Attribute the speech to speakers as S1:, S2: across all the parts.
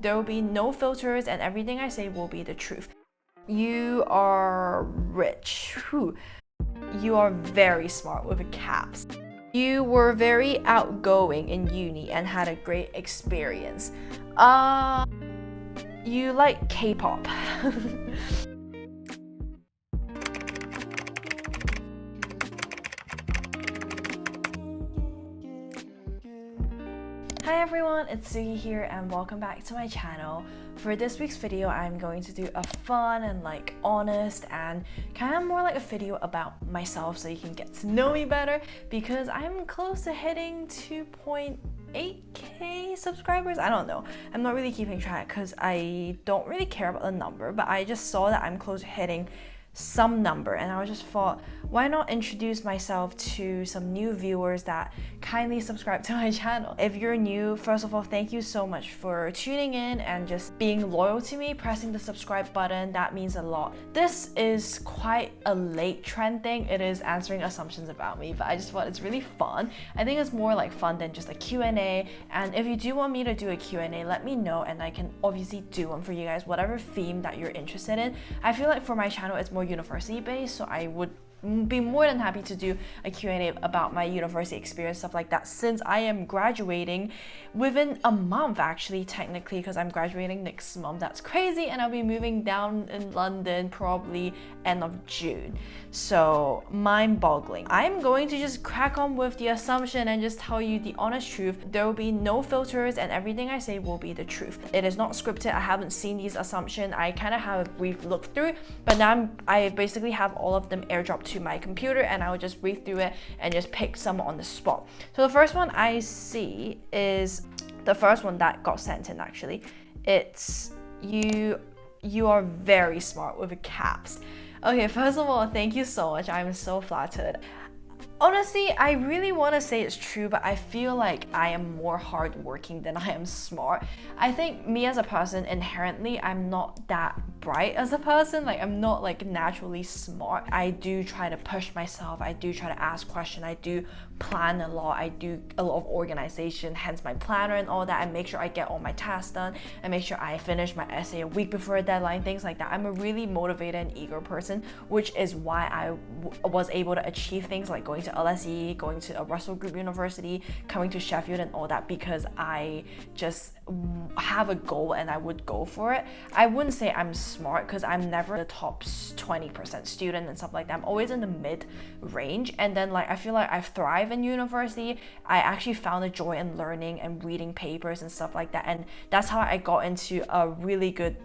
S1: There will be no filters and everything I say will be the truth. You are rich. Whew. You are very smart with caps. You were very outgoing in uni and had a great experience. You like K-pop. Hi everyone, it's Sugi here and welcome back to my channel. For this week's video, I'm going to do a fun and honest and kind of more like a video about myself so you can get to know me better, because I'm close to hitting 2.8k subscribers. I don't know. I'm not really keeping track because I don't really care about the number, but I just saw that I'm close to hitting some number and I just thought, why not introduce myself to some new viewers that kindly subscribe to my channel. If you're new, first of all, thank you so much for tuning in and just being loyal to me, pressing the subscribe button. That means a lot. This is quite a late trend thing. It is answering assumptions about me, but I just thought it's really fun. I think it's more like fun than just a Q&A, and if you do want me to do a Q&A, let me know and I can obviously do one for you guys, whatever theme that you're interested in. I feel like for my channel it's more university based, so I would be more than happy to do a Q&A about my university experience, stuff like that, since I am graduating within a month, actually, technically, because I'm graduating next month. That's crazy, and I'll be moving down in London probably end of June. So mind-boggling. I'm going to just crack on with the assumption and just tell you the honest truth. There will be no filters and everything I say will be the truth. It is not scripted. I haven't seen these assumptions. I kind of have a brief look through, but now I basically have all of them airdropped to my computer and I will just read through it and just pick some on the spot. So the first one I see is the first one that got sent in, actually. It's you are very smart with caps. Okay, first of all, thank you so much. I'm so flattered. Honestly, I really want to say it's true, but I feel like I am more hardworking than I am smart. I think me as a person, inherently, I'm not that bright as a person. I'm not naturally smart. I do try to push myself. I do try to ask questions. I do plan a lot. I do a lot of organization, hence my planner and all that. I make sure I get all my tasks done. I make sure I finish my essay a week before a deadline, things like that. I'm a really motivated and eager person, which is why I was able to achieve things like going to LSE, going to a Russell Group University, coming to Sheffield and all that, because I just have a goal and I would go for it. I wouldn't say I'm smart because I'm never the top 20% student and stuff like that. I'm always in the mid range, and then I feel like I thrive in university. I actually found a joy in learning and reading papers and stuff like that, and that's how I got into a really good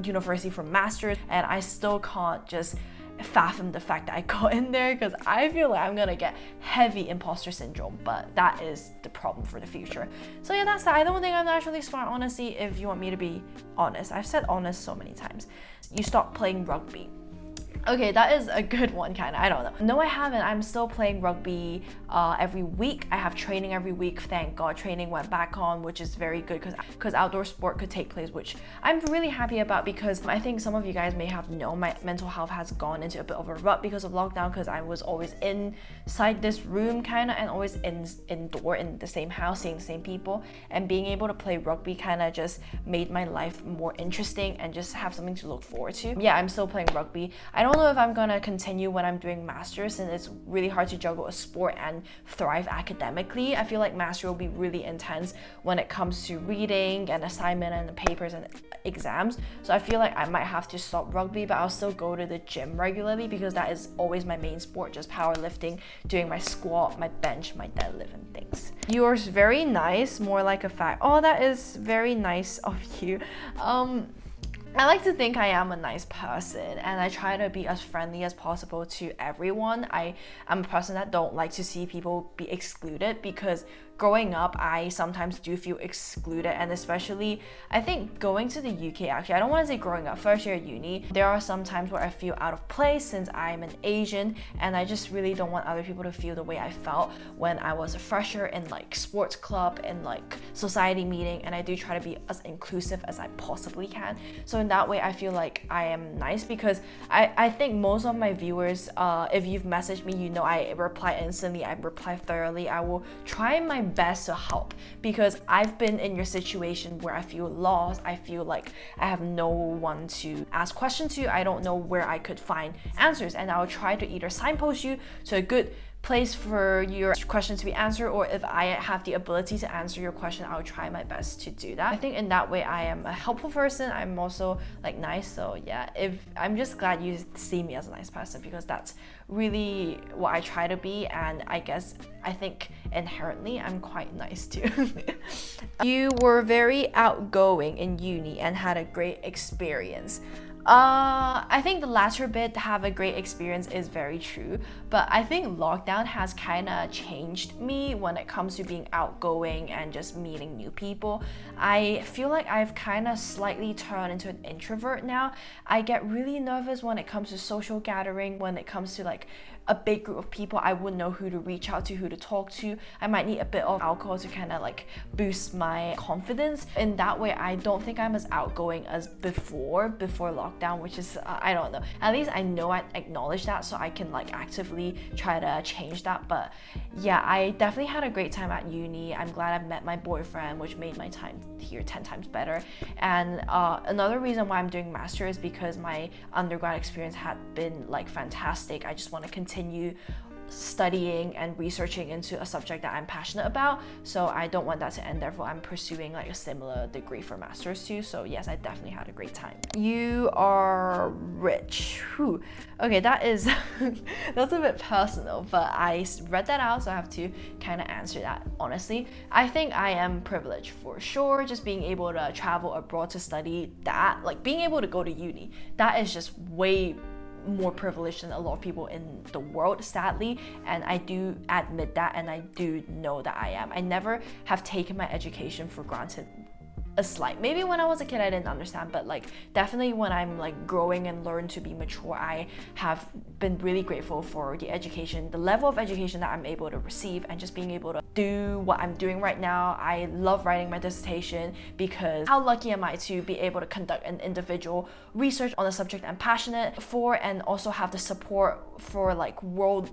S1: university for masters, and I still can't just fathom the fact that I got in there because I feel like I'm gonna get heavy imposter syndrome, but that is the problem for the future. So yeah, that's that. I don't think I'm naturally smart, honestly, if you want me to be honest. I've said honest so many times. You stopped playing rugby. Okay, that is a good one, kind of. I don't know. No, I haven't. I'm still playing rugby every week. I have training every week. Thank God training went back on, which is very good because outdoor sport could take place, which I'm really happy about, because I think some of you guys may have known my mental health has gone into a bit of a rut because of lockdown, because I was always inside this room kind of and always indoor in the same house, seeing the same people, and being able to play rugby kind of just made my life more interesting and just have something to look forward to. Yeah, I'm still playing rugby. I don't know if I'm gonna continue when I'm doing masters, and it's really hard to juggle a sport and thrive academically. I feel like master will be really intense when it comes to reading and assignment and papers and exams. So I feel like I might have to stop rugby, but I'll still go to the gym regularly because that is always my main sport, just powerlifting, doing my squat, my bench, my deadlift and things. Yours very nice, more like a fact. Oh, that is very nice of you. I like to think I am a nice person, and I try to be as friendly as possible to everyone. I'm a person that don't like to see people be excluded, because growing up, I sometimes do feel excluded, and especially, I think going to the UK, actually, I don't want to say growing up, first year uni, there are some times where I feel out of place since I'm an Asian, and I just really don't want other people to feel the way I felt when I was a fresher in sports club and society meeting, and I do try to be as inclusive as I possibly can. So in that way, I feel like I am nice, because I think most of my viewers, if you've messaged me, you know I reply instantly, I reply thoroughly. I will try my best to help, because I've been in your situation where I feel lost. I feel like I have no one to ask questions to. I don't know where I could find answers, and I'll try to either signpost you to a good place for your questions to be answered, or if I have the ability to answer your question, I'll try my best to do that. I think in that way I am a helpful person. I'm also like nice. So yeah, if I'm just glad you see me as a nice person, because that's really what I try to be, and I think inherently I'm quite nice too. You were very outgoing in uni and had a great experience. I think the latter bit, have a great experience, is very true, but I think lockdown has kind of changed me when it comes to being outgoing and just meeting new people. I feel like I've kind of slightly turned into an introvert now. I get really nervous when it comes to social gathering, when it comes to like a big group of people. I wouldn't know who to reach out to, who to talk to. I might need a bit of alcohol to kind of like boost my confidence. In that way, I don't think I'm as outgoing as before lockdown, which is, I don't know. At least I know I acknowledge that, so I can like actively try to change that. But yeah, I definitely had a great time at uni. I'm glad I met my boyfriend, which made my time here 10 times better. And another reason why I'm doing master is because my undergrad experience had been like fantastic. I just want to continue studying and researching into a subject that I'm passionate about, so I don't want that to end. Therefore, I'm pursuing like a similar degree for master's too. So yes, I definitely had a great time. You are rich. Whew. Okay, that is that's a bit personal, but I read that out, so I have to kind of answer that honestly. I think I am privileged for sure. Just being able to travel abroad to study, that like being able to go to uni, that is just way more privileged than a lot of people in the world, sadly, and I do admit that, and I do know that I am. I never have taken my education for granted. A slight, maybe when I was a kid I didn't understand, but like definitely when I'm like growing and learn to be mature, I have been really grateful for the education, the level of education that I'm able to receive, and just being able to do what I'm doing right now. I love writing my dissertation because how lucky am I to be able to conduct an individual research on a subject I'm passionate for, and also have the support for like world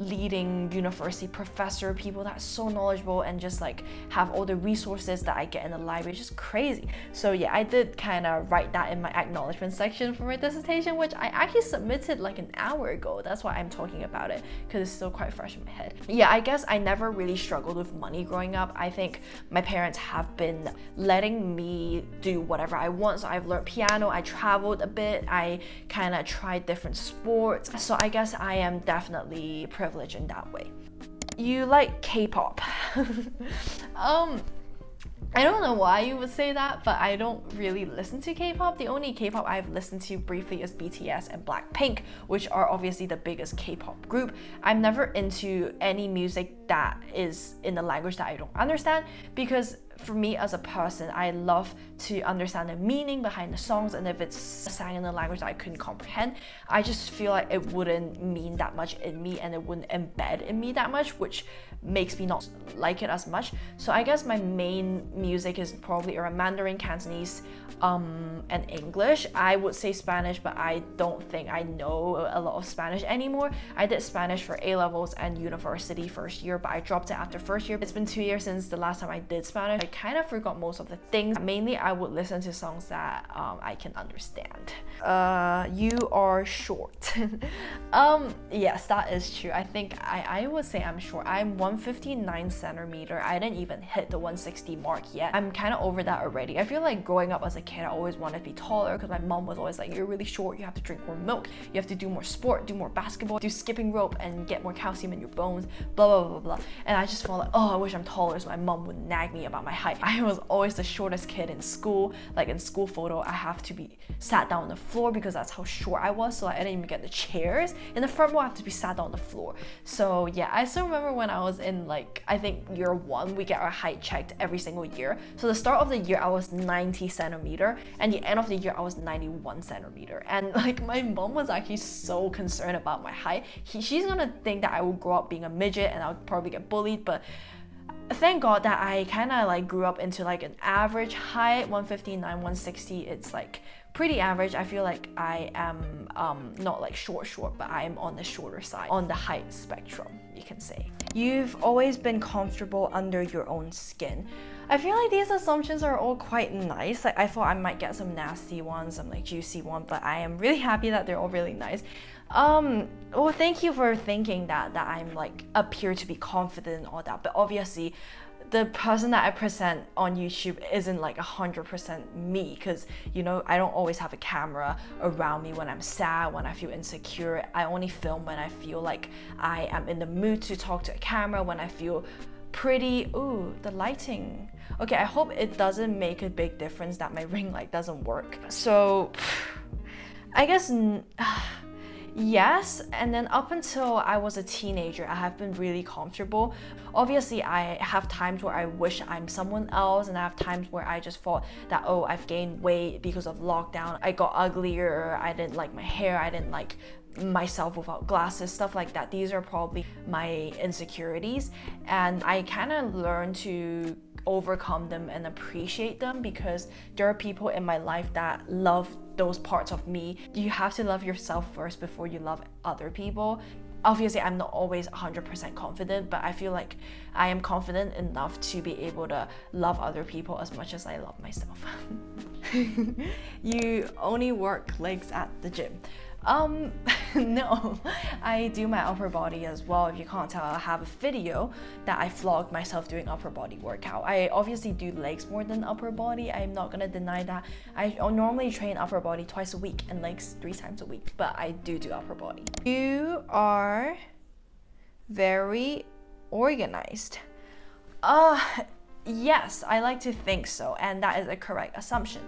S1: leading university professor, people that's so knowledgeable, and just like have all the resources that I get in the library. It's just crazy. So yeah, I did kind of write that in my acknowledgement section for my dissertation, which I actually submitted like an hour ago. That's why I'm talking about it, because it's still quite fresh in my head. Yeah, I guess I never really struggled with money growing up. I think my parents have been letting me do whatever I want. So I've learned piano, I traveled a bit, I kind of tried different sports. So I guess I am definitely privileged in that way. You like K-pop. I don't know why you would say that, but I don't really listen to K-pop. The only K-pop I've listened to briefly is BTS and Blackpink, which are obviously the biggest K-pop group. I'm never into any music that is in a language that I don't understand, because for me as a person, I love to understand the meaning behind the songs, and if it's sang in a language that I couldn't comprehend, I just feel like it wouldn't mean that much in me, and it wouldn't embed in me that much, which makes me not like it as much. So I guess my main music is probably around Mandarin, Cantonese, and English. I would say Spanish, but I don't think I know a lot of Spanish anymore. I did Spanish for A-levels and university first year, but I dropped it after first year. It's been 2 years since the last time I did Spanish. I kind of forgot most of the things. Mainly I would listen to songs that I can understand. You are short. Yes, that is true. I think I would say I'm short. I'm 159 centimeter. I didn't even hit the 160 mark yet. I'm kind of over that already. I feel like growing up as a kid, I always wanted to be taller, because my mom was always like, you're really short, you have to drink more milk, you have to do more sport, do more basketball, do skipping rope, and get more calcium in your bones, blah blah blah blah. And I just felt like, oh, I wish I'm taller, so my mom would nag me about my height. I was always the shortest kid in school. Like in school photo, I have to be sat down on the floor because that's how short I was, so I didn't even get the chairs. In the front row, I have to be sat down on the floor. So yeah, I still remember when I was in like, I think year 1, we get our height checked every single year. So the start of the year, I was 90 centimeter, and the end of the year, I was 91 centimeter. And like my mom was actually so concerned about my height. She's gonna think that I will grow up being a midget and I'll probably get bullied, but thank God that I kind of like grew up into like an average height, 159, 160. It's like pretty average. I feel like I am not like short, but I am on the shorter side, on the height spectrum, you can say. You've always been comfortable under your own skin. I feel like these assumptions are all quite nice. Like I thought I might get some nasty ones, some like juicy one, but I am really happy that they're all really nice. Well, thank you for thinking that I'm like appear to be confident and all that, but obviously the person that I present on YouTube isn't like 100% me, because you know, I don't always have a camera around me when I'm sad, when I feel insecure. I only film when I feel like I am in the mood to talk to a camera, when I feel pretty. Ooh, the lighting. Okay, I hope it doesn't make a big difference that my ring light doesn't work. So I guess yes, and then up until I was a teenager, I have been really comfortable. Obviously, I have times where I wish I'm someone else, and I have times where I just thought that, oh, I've gained weight because of lockdown. I got uglier, I didn't like my hair, I didn't like myself without glasses, stuff like that. These are probably my insecurities, and I kind of learned to overcome them and appreciate them, because there are people in my life that love those parts of me. You have to love yourself first before you love other people. Obviously, I'm not always 100% confident, but I feel like I am confident enough to be able to love other people as much as I love myself. You only work legs at the gym. No, I do my upper body as well. If you can't tell, I have a video that I vlogged myself doing upper body workout. I obviously do legs more than upper body. I'm not gonna deny that. I normally train upper body twice a week and legs 3 times a week, but I do upper body. You are very organized. Yes, I like to think so, and that is a correct assumption.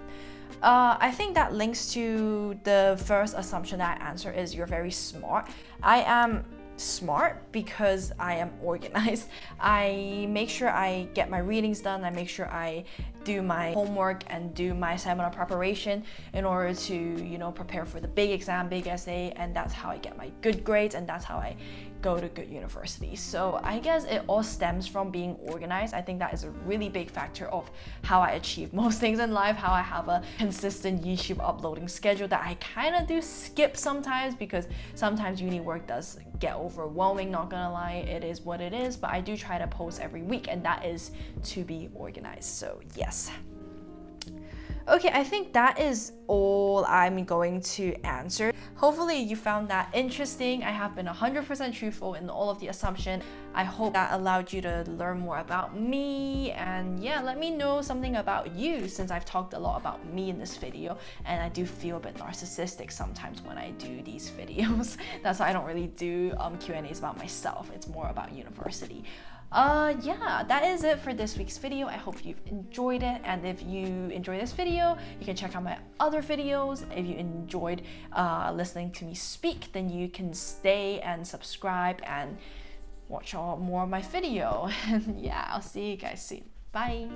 S1: I think that links to the first assumption that I answer is you're very smart. I am smart because I am organized. I make sure I get my readings done. I make sure I do my homework and do my seminar preparation in order to, you know, prepare for the big exam, big essay, and that's how I get my good grades, and that's how I go to good universities. So I guess it all stems from being organized. I think that is a really big factor of how I achieve most things in life, how I have a consistent YouTube uploading schedule that I kind of do skip sometimes, because sometimes uni work does get overwhelming, not gonna lie, it is what it is, but I do try to post every week, and that is to be organized. So yes. Okay, I think that is all I'm going to answer. Hopefully you found that interesting. I have been 100% truthful in all of the assumption. I hope that allowed you to learn more about me, and yeah, let me know something about you, since I've talked a lot about me in this video, and I do feel a bit narcissistic sometimes when I do these videos. That's why I don't really do Q&As about myself. It's more about university. Yeah, that is it for this week's video. I hope you've enjoyed it, and if you enjoyed this video, you can check out my other videos. If you enjoyed listening to me speak, then you can stay and subscribe and watch more of my video. And yeah, I'll see you guys soon. Bye.